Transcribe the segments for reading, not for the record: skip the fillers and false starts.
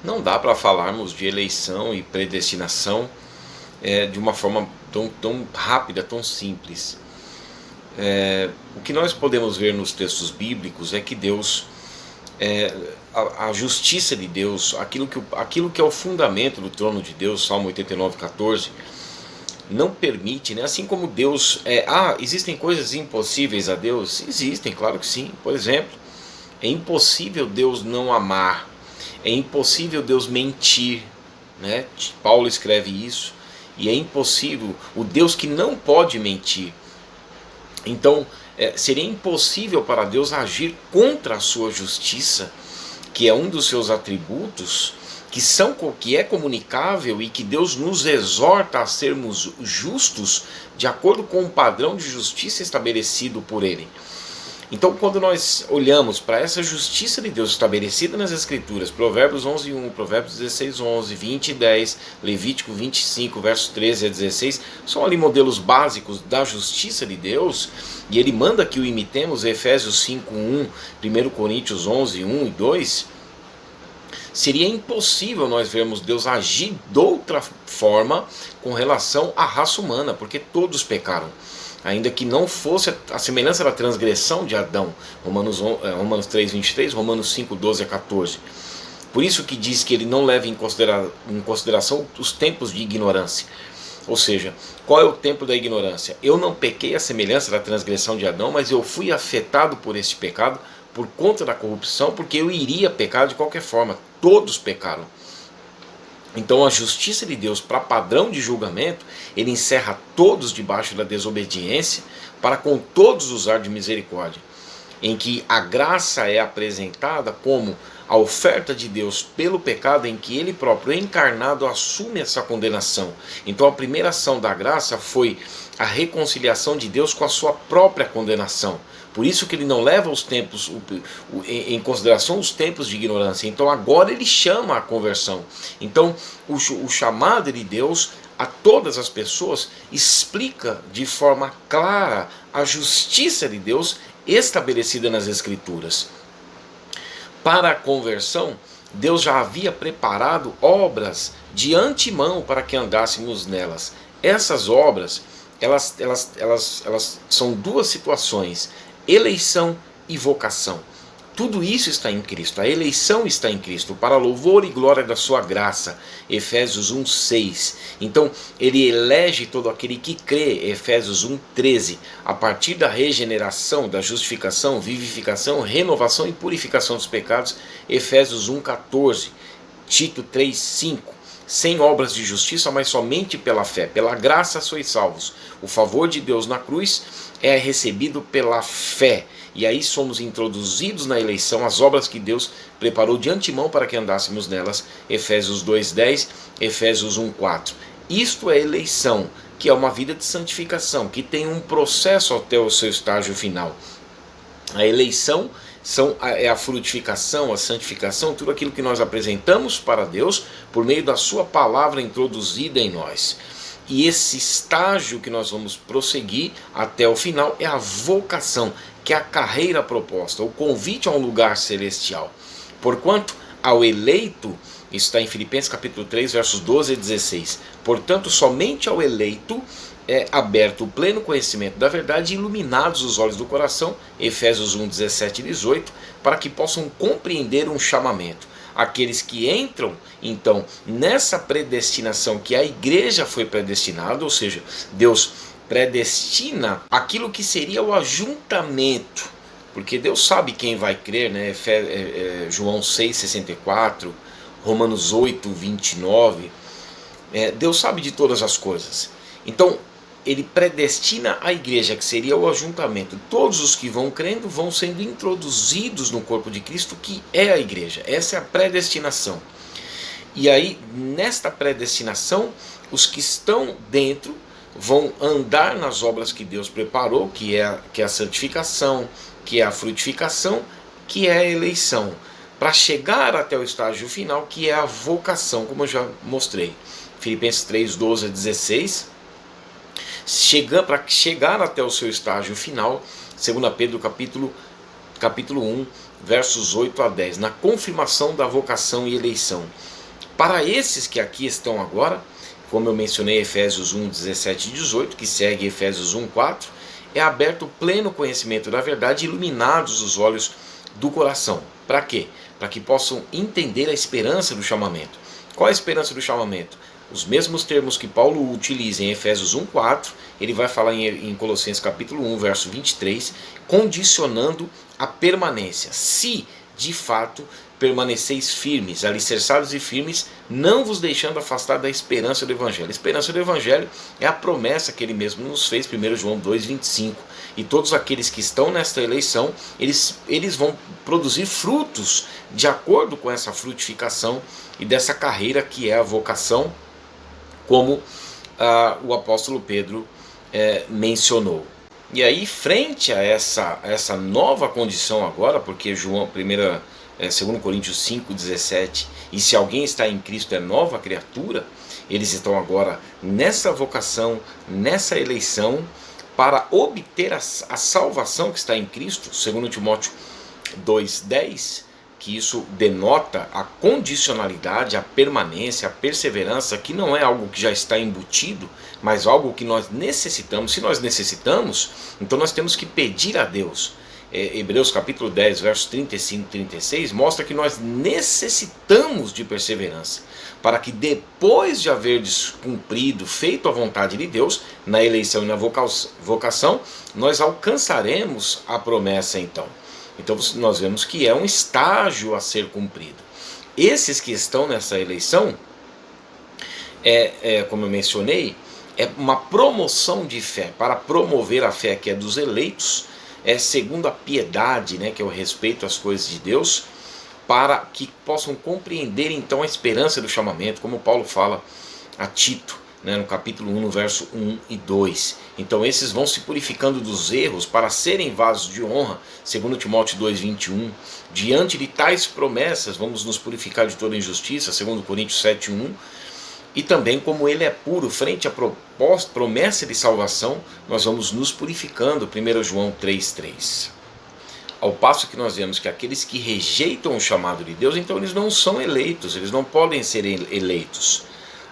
Não dá para falarmos de eleição e predestinação de uma forma tão rápida, tão simples. O que nós podemos ver nos textos bíblicos é que Deus, a justiça de Deus, aquilo que é o fundamento do trono de Deus, Salmo 89:14, não permite, né? Assim como Deus existem coisas impossíveis a Deus? Existem, claro que sim. Por exemplo, é impossível Deus não amar, é impossível Deus mentir, né? Paulo escreve isso, e é impossível, o Deus que não pode mentir. Então, seria impossível para Deus agir contra a sua justiça, que é um dos seus atributos, que é comunicável e que Deus nos exorta a sermos justos de acordo com o padrão de justiça estabelecido por Ele. Então, quando nós olhamos para essa justiça de Deus estabelecida nas Escrituras, Provérbios 11:1, Provérbios 16:11, 20:10, Levítico 25, versos 13 a 16, são ali modelos básicos da justiça de Deus, e ele manda que o imitemos, Efésios 5:1, 1 Coríntios 11:1 e 2, seria impossível nós vermos Deus agir de outra forma com relação à raça humana, porque todos pecaram. Ainda que não fosse a semelhança da transgressão de Adão, Romanos 3:23, Romanos 5:12 a 14. Por isso que diz que ele não leva em consideração os tempos de ignorância. Ou seja, qual é o tempo da ignorância? Eu não pequei a semelhança da transgressão de Adão, mas eu fui afetado por este pecado por conta da corrupção, porque eu iria pecar de qualquer forma. Todos pecaram. Então a justiça de Deus, para padrão de julgamento, ele encerra todos debaixo da desobediência, para com todos usar de misericórdia, em que a graça é apresentada como a oferta de Deus pelo pecado, em que ele próprio encarnado assume essa condenação. Então a primeira ação da graça foi a reconciliação de Deus com a sua própria condenação. Por isso que ele não leva os tempos em consideração os tempos de ignorância. Então agora ele chama a conversão. Então o chamado de Deus a todas as pessoas explica de forma clara a justiça de Deus estabelecida nas Escrituras. Para a conversão, Deus já havia preparado obras de antemão para que andássemos nelas. Essas obras, elas são duas situações: eleição e vocação. Tudo isso está em Cristo. A eleição está em Cristo, para louvor e glória da sua graça, Efésios 1:6. Então, ele elege todo aquele que crê, Efésios 1:13, a partir da regeneração, da justificação, vivificação, renovação e purificação dos pecados, Efésios 1:14, Tito 3:5. Sem obras de justiça, mas somente pela fé. Pela graça sois salvos. O favor de Deus na cruz é recebido pela fé. E aí somos introduzidos na eleição, as obras que Deus preparou de antemão para que andássemos nelas. Efésios 2:10, Efésios 1:4. Isto é eleição, que é uma vida de santificação, que tem um processo até o seu estágio final. A eleição é a frutificação, a santificação, tudo aquilo que nós apresentamos para Deus por meio da sua palavra introduzida em nós. E esse estágio que nós vamos prosseguir até o final é a vocação, que é a carreira proposta, o convite a um lugar celestial. Porquanto ao eleito, isso está em Filipenses capítulo 3, versos 12 a 16. Portanto, somente ao eleito é aberto o pleno conhecimento da verdade e iluminados os olhos do coração, Efésios 1, 17 e 18, para que possam compreender um chamamento. Aqueles que entram, então, nessa predestinação que a igreja foi predestinada, ou seja, Deus predestina aquilo que seria o ajuntamento, porque Deus sabe quem vai crer, né? João 6,64, Romanos 8, 29, Deus sabe de todas as coisas. Então, ele predestina a igreja, que seria o ajuntamento. Todos os que vão crendo vão sendo introduzidos no corpo de Cristo, que é a igreja. Essa é a predestinação. E aí, nesta predestinação, os que estão dentro vão andar nas obras que Deus preparou, que é a santificação, que é a frutificação, que é a eleição, para chegar até o estágio final, que é a vocação, como eu já mostrei. Filipenses 3, 12 a 16. Para chegar até o seu estágio final, 2 Pedro capítulo 1, versos 8 a 10, na confirmação da vocação e eleição. Para esses que aqui estão agora, como eu mencionei Efésios 1, 17 e 18, que segue Efésios 1, 4, é aberto o pleno conhecimento da verdade, iluminados os olhos do coração. Para quê? Para que possam entender a esperança do chamamento. Qual é a esperança do chamamento? Os mesmos termos que Paulo utiliza em Efésios 1, 4, ele vai falar em Colossenses capítulo 1, verso 23, condicionando a permanência. Se, de fato, permaneceis firmes, alicerçados e firmes, não vos deixando afastar da esperança do Evangelho. A esperança do Evangelho é a promessa que ele mesmo nos fez, 1 João 2, 25. E todos aqueles que estão nesta eleição, eles vão produzir frutos de acordo com essa frutificação e dessa carreira que é a vocação, como o apóstolo Pedro mencionou. E aí, frente a essa nova condição agora, porque 2 Coríntios 5, 17, e se alguém está em Cristo é nova criatura, eles estão agora nessa vocação, nessa eleição, para obter a salvação que está em Cristo, 2 Timóteo 2, 10, que isso denota a condicionalidade, a permanência, a perseverança, que não é algo que já está embutido, mas algo que nós necessitamos. Se nós necessitamos, então nós temos que pedir a Deus. Hebreus capítulo 10, versos 35 e 36, mostra que nós necessitamos de perseverança, para que depois de haverdes cumprido, feito a vontade de Deus, na eleição e na vocação, nós alcançaremos a promessa então. Então nós vemos que é um estágio a ser cumprido. Esses que estão nessa eleição, como eu mencionei, é uma promoção de fé, para promover a fé que é dos eleitos, segundo a piedade, que é o respeito às coisas de Deus, para que possam compreender então a esperança do chamamento, como Paulo fala a Tito, no capítulo 1, no verso 1 e 2. Então esses vão se purificando dos erros para serem vasos de honra, segundo Timóteo 2, 21. Diante de tais promessas, vamos nos purificar de toda injustiça, segundo Coríntios 7, 1. E também, como ele é puro, frente à promessa de salvação, nós vamos nos purificando, 1 João 3, 3. Ao passo que nós vemos que aqueles que rejeitam o chamado de Deus, então eles não são eleitos, eles não podem ser eleitos.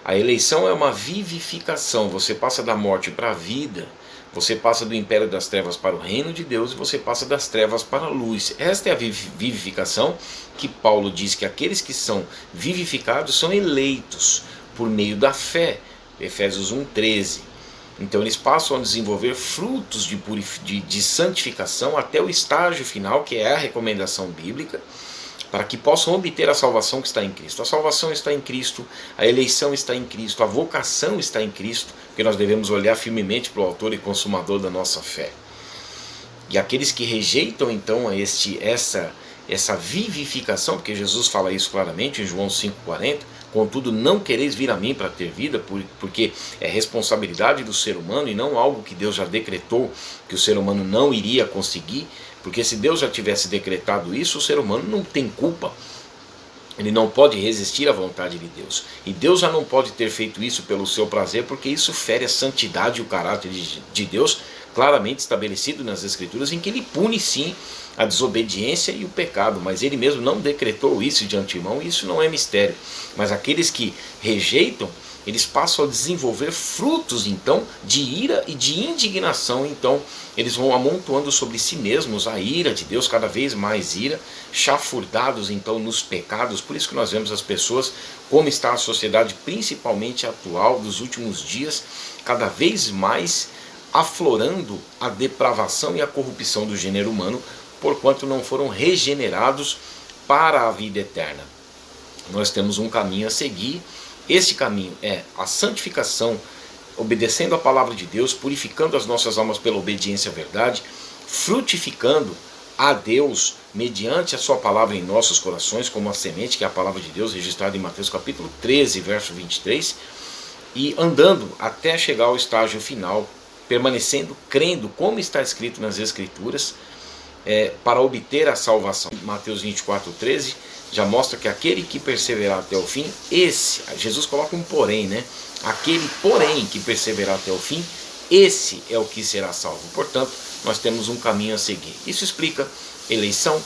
A eleição é uma vivificação, você passa da morte para a vida, você passa do império das trevas para o reino de Deus e você passa das trevas para a luz. Esta é a vivificação que Paulo diz que aqueles que são vivificados são eleitos por meio da fé, Efésios 1, 13. Então eles passam a desenvolver frutos de santificação até o estágio final, que é a recomendação bíblica, para que possam obter a salvação que está em Cristo. A salvação está em Cristo, a eleição está em Cristo, a vocação está em Cristo, porque nós devemos olhar firmemente para o autor e consumador da nossa fé. E aqueles que rejeitam então essa vivificação, porque Jesus fala isso claramente em João 5,40, contudo não quereis vir a mim para ter vida, porque é responsabilidade do ser humano e não algo que Deus já decretou que o ser humano não iria conseguir, porque se Deus já tivesse decretado isso, o ser humano não tem culpa, ele não pode resistir à vontade de Deus, e Deus já não pode ter feito isso pelo seu prazer, porque isso fere a santidade e o caráter de Deus, claramente estabelecido nas Escrituras, em que ele pune sim a desobediência e o pecado, mas ele mesmo não decretou isso de antemão, e isso não é mistério. Mas aqueles que rejeitam, eles passam a desenvolver frutos então de ira e de indignação, então eles vão amontoando sobre si mesmos a ira de Deus, cada vez mais ira, chafurdados então nos pecados. Por isso que nós vemos as pessoas, como está a sociedade principalmente atual dos últimos dias, cada vez mais aflorando a depravação e a corrupção do gênero humano, porquanto não foram regenerados para a vida eterna. Nós temos um caminho a seguir. Esse caminho é a santificação, obedecendo a palavra de Deus, purificando as nossas almas pela obediência à verdade, frutificando a Deus mediante a sua palavra em nossos corações, como a semente que é a palavra de Deus, registrada em Mateus capítulo 13, verso 23, e andando até chegar ao estágio final, permanecendo, crendo, como está escrito nas Escrituras, para obter a salvação. Mateus 24, 13 já mostra que aquele que perseverar até o fim, Jesus coloca um porém, aquele porém que perseverar até o fim, esse é o que será salvo. Portanto, nós temos um caminho a seguir. Isso explica eleição,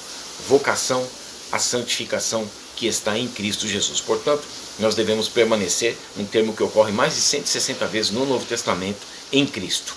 vocação, a santificação que está em Cristo Jesus. Portanto, nós devemos permanecer, um termo que ocorre mais de 160 vezes no Novo Testamento, em Cristo.